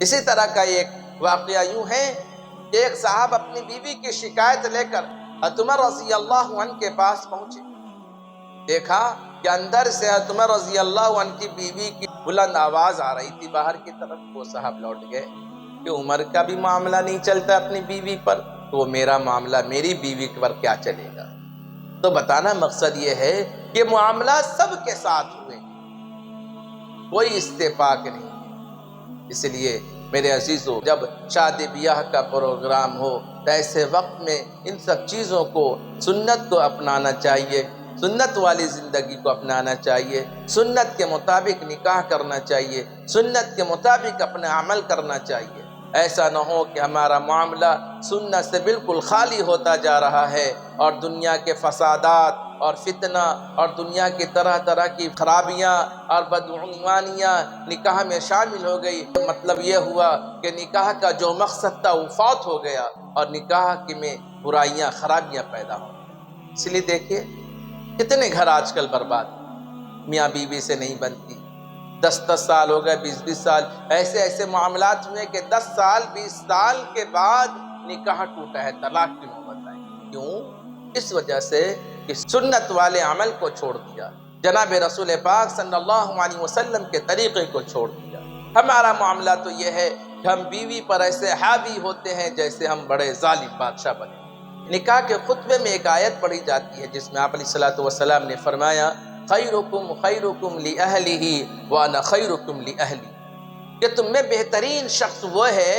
اسی طرح کا ایک واقعہ یوں ہے کہ ایک صاحب اپنی بیوی کی شکایت لے کر حضرت عمر رضی اللہ عنہ کے پاس پہنچے۔ دیکھا کہ اندر سے حضرت عمر رضی اللہ عنہ کی بیوی کی بلند آواز آ رہی تھی باہر کی طرف۔ وہ صاحب لوٹ گئے کہ عمر کا بھی معاملہ نہیں چلتا اپنی بیوی پر، تو وہ میرا معاملہ میری بیوی پر کیا چلے گا؟ تو بتانا مقصد یہ ہے کہ معاملہ سب کے ساتھ ہوئے، کوئی استفاق نہیں ہے۔ اس لیے میرے عزیزو، جب شادی بیاہ کا پروگرام ہو تو ایسے وقت میں ان سب چیزوں کو، سنت کو اپنانا چاہیے، سنت والی زندگی کو اپنانا چاہیے، سنت کے مطابق نکاح کرنا چاہیے، سنت کے مطابق اپنا عمل کرنا چاہیے۔ ایسا نہ ہو کہ ہمارا معاملہ سنت سے بالکل خالی ہوتا جا رہا ہے اور دنیا کے فسادات اور فتنہ اور دنیا کی طرح طرح کی خرابیاں اور بدعنوانیاں نکاح میں شامل ہو گئی۔ مطلب یہ ہوا کہ نکاح کا جو مقصد تھا وہ فوت ہو گیا اور نکاح میں برائیاں خرابیاں پیدا ہو گئی۔ اس لیے دیکھیے کتنے گھر آج کل برباد، میاں بیوی سے نہیں بنتی، 10 سال ہو گئے، 20 سال، ایسے معاملات ہوئے کہ 10 سال 20 سال کے بعد نکاح ٹوٹا ہے، طلاق کی نوبت آئی۔ کیوں؟ اس وجہ سے کہ سنت والے عمل کو چھوڑ دیا، جناب رسول پاک صلی اللہ علیہ وسلم کے طریقے کو چھوڑ دیا۔ ہمارا معاملہ تو یہ ہے کہ ہم بیوی پر ایسے حاوی ہوتے ہیں جیسے ہم بڑے ظالم بادشاہ بنے۔ نکاح کے خطبے میں ایک آیت پڑھی جاتی ہے جس میں آپ علیہ الصلوۃ والسلام نے فرمایا خیرکم خیرکم لأہلہ وانا خیرکم لأہلی، کہ تم میں بہترین شخص وہ ہے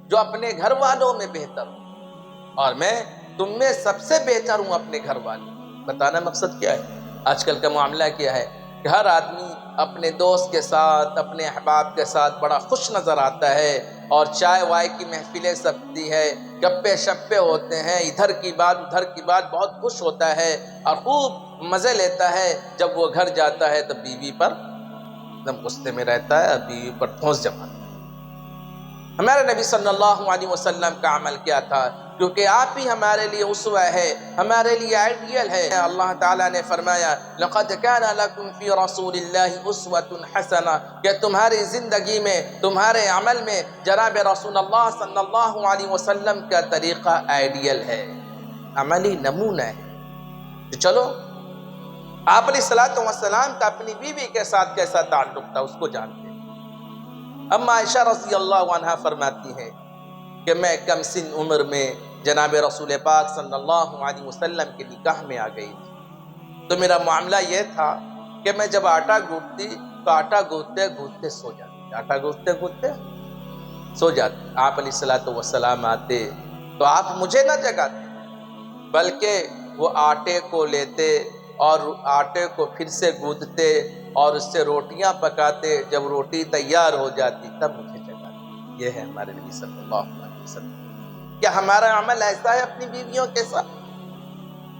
جو اپنے گھر والوں میں بہتر ہوں اور میں تم میں سب سے بہتر ہوں اپنے گھر والوں۔ بتانا مقصد کیا ہے؟ آج کل کا معاملہ کیا ہے کہ ہر آدمی اپنے دوست کے ساتھ، اپنے احباب کے ساتھ بڑا خوش نظر آتا ہے اور چائے وائے کی محفلیں سجتی ہے، گپے شپے ہوتے ہیں، ادھر کی بات ادھر کی بات، بہت خوش ہوتا ہے اور خوب مزے لیتا ہے۔ جب وہ گھر جاتا ہے تو بیوی پر ایک دم غصے میں رہتا ہے اور بیوی پر ٹھونس جماتا ہے۔ ہمارے نبی صلی اللہ علیہ وسلم کا عمل کیا تھا؟ کیونکہ آپ ہی ہمارے لیے اسوہ ہے، ہمارے لیے آئیڈیل ہے۔ اللہ تعالیٰ نے فرمایا لَقَدْ كَانَ لَكُمْ فِي رَسُولِ اللَّهِ أُسْوَةٌ حَسَنَةٌ، کہ تمہاری زندگی میں، تمہارے عمل میں جناب رسول اللہ صلی اللہ علیہ وسلم کا طریقہ آئیڈیل ہے، عملی نمونہ ہے۔ تو چلو آپ علیہ الصلوۃ والسلام کا اپنی بیوی کے ساتھ کیسا تعلق تھا اس کو جانتے ہیں۔ اما عائشہ رضی اللہ عنہا فرماتی ہیں کہ میں کم سن عمر میں جناب رسول پاک صلی اللہ علیہ وسلم کے نکاح میں آ گئی تھی، تو میرا معاملہ یہ تھا کہ میں جب آٹا گوندتی تو آٹا گوندتے گوندتے سو جاتی، آٹا گوندتے گوندتے سو جاتی۔ آپ علیہ الصلوۃ والسلام آتے تو آپ مجھے نہ جگاتے بلکہ وہ آٹے کو لیتے اور آٹے کو پھر سے گوندتے اور اس سے روٹیاں پکاتے۔ جب روٹی تیار ہو جاتی تب مجھے جگاتے۔ یہ ہے ہمارے نبی صلی اللہ علیہ وسلم۔ کیا ہمارا عمل ایسا ہے اپنی بیویوں کے ساتھ؟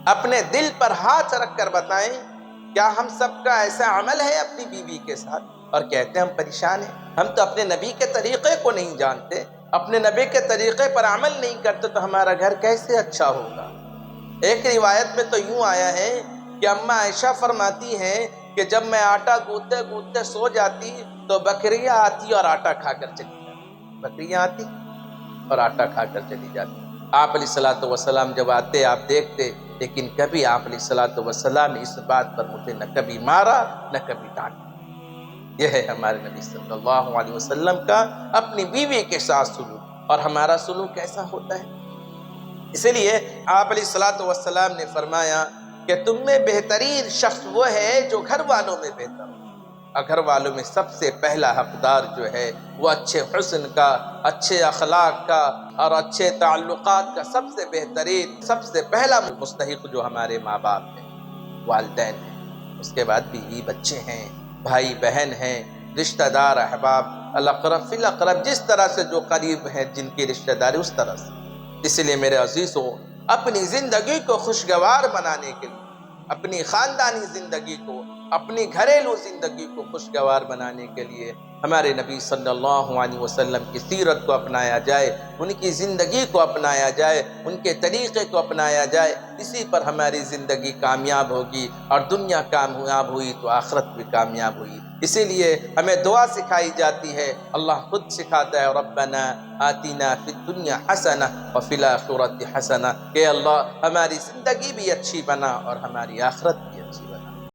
اپنے دل پر ہاتھ رکھ کر بتائیں، کیا ہم سب کا ایسا عمل ہے اپنی بیوی کے ساتھ؟ اور کہتے ہیں ہم پریشان ہیں، ہم تو اپنے نبی کے طریقے کو نہیں جانتے، اپنے نبی کے طریقے پر عمل نہیں کرتے تو ہمارا گھر کیسے اچھا ہوگا؟ ایک روایت میں تو یوں آیا ہے کہ اماں عائشہ فرماتی ہیں کہ جب میں آٹا گوندتے گوندتے سو جاتی تو بکریاں آتی اور آٹا کھا کر چلی جاتی، بکریاں آتی اور آٹا کھا کر چلی جاتی۔ آپ علیہ الصلوۃ والسلام جب آتے آپ دیکھتے، لیکن کبھی آپ علیہ الصلوۃ والسلام نے اس بات پر مجھے نہ کبھی مارا نہ کبھی ڈانٹا۔ یہ ہے ہمارے نبی صلی اللہ علیہ وسلم کا اپنی بیوی کے ساتھ سلوک، اور ہمارا سلوک کیسا ہوتا ہے؟ اسی لیے آپ علیہ الصلوۃ والسلام نے فرمایا کہ تم میں بہترین شخص وہ ہے جو گھر والوں میں بہتر ہو، اور گھر والوں میں سب سے پہلا حقدار جو ہے وہ اچھے حسن کا، اچھے اخلاق کا اور اچھے تعلقات کا سب سے بہترین، سب سے پہلا مستحق جو ہمارے ماں باپ ہیں، والدین ہیں، اس کے بعد بیوی بچے ہیں، بھائی بہن ہیں، رشتہ دار احباب، الاقرب فی الاقرب، جس طرح سے جو قریب ہیں جن کی رشتہ داری اس طرح سے۔ اس لیے میرے عزیزوں، اپنی زندگی کو خوشگوار بنانے کے لیے، اپنی خاندانی زندگی کو اپنی گھریلو زندگی کو خوشگوار بنانے کے لیے ہمارے نبی صلی اللہ علیہ وسلم کی سیرت کو اپنایا جائے، ان کی زندگی کو اپنایا جائے، ان کے طریقے کو اپنایا جائے، اسی پر ہماری زندگی کامیاب ہوگی، اور دنیا کامیاب ہوئی تو آخرت بھی کامیاب ہوئی۔ اسی لیے ہمیں دعا سکھائی جاتی ہے، اللہ خود سکھاتا ہے، ربنا آتنا فی الدنیا حسنہ وفی الآخرۃ حسنہ، کہ اللہ ہماری زندگی بھی اچھی بنا اور ہماری آخرت بھی اچھی بنا۔